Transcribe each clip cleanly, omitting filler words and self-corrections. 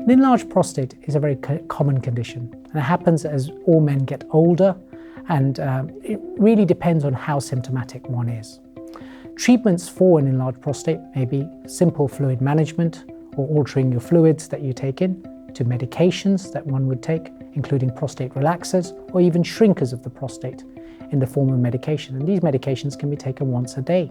An enlarged prostate is a very common condition, and it happens as all men get older, and it really depends on how symptomatic one is. Treatments for an enlarged prostate may be simple fluid management or altering your fluids that you take in, to medications that one would take, including prostate relaxers or even shrinkers of the prostate in the form of medication. And these medications can be taken once a day.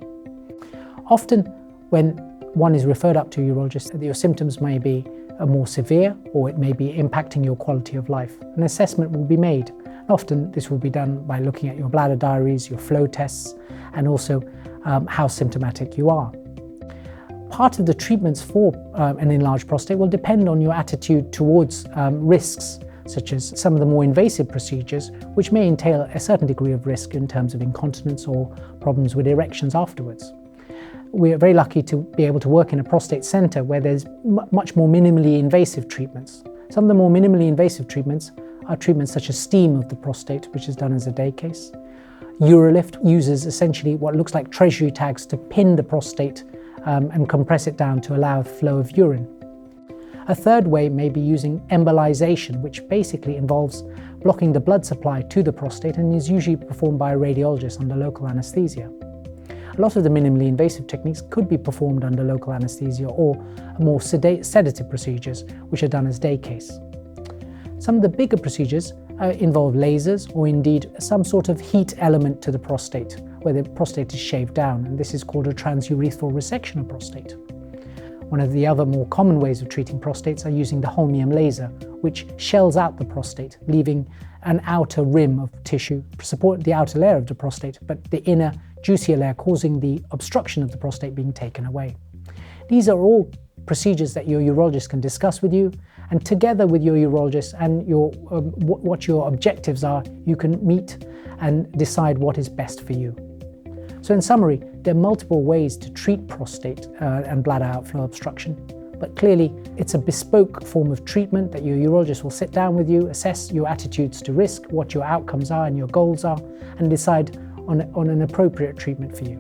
Often when one is referred up to a urologist, your symptoms may be more severe, or it may be impacting your quality of life. An assessment will be made. Often this will be done by looking at your bladder diaries, your flow tests, and also how symptomatic you are. Part of the treatments for an enlarged prostate will depend on your attitude towards risks, such as some of the more invasive procedures, which may entail a certain degree of risk in terms of incontinence or problems with erections afterwards. We are very lucky to be able to work in a prostate centre where there's much more minimally invasive treatments. Some of the more minimally invasive treatments are treatments such as steam of the prostate, which is done as a day case. Urolift uses essentially what looks like treasury tags to pin the prostate and compress it down to allow a flow of urine. A third way may be using embolization, which basically involves blocking the blood supply to the prostate and is usually performed by a radiologist under local anaesthesia. A lot of the minimally invasive techniques could be performed under local anaesthesia or more sedative procedures, which are done as day case. Some of the bigger procedures involve lasers or indeed some sort of heat element to the prostate, where the prostate is shaved down, and this is called a transurethral resection of prostate. One of the other more common ways of treating prostates are using the holmium laser, which shells out the prostate, leaving an outer rim of tissue to support the outer layer of the prostate, but the inner juicier layer causing the obstruction of the prostate being taken away. These are all procedures that your urologist can discuss with you, and together with your urologist and what your objectives are, you can meet and decide what is best for you. So in summary, there are multiple ways to treat prostate and bladder outflow obstruction, but clearly it's a bespoke form of treatment that your urologist will sit down with you, assess your attitudes to risk, what your outcomes are and your goals are, and decide on an appropriate treatment for you.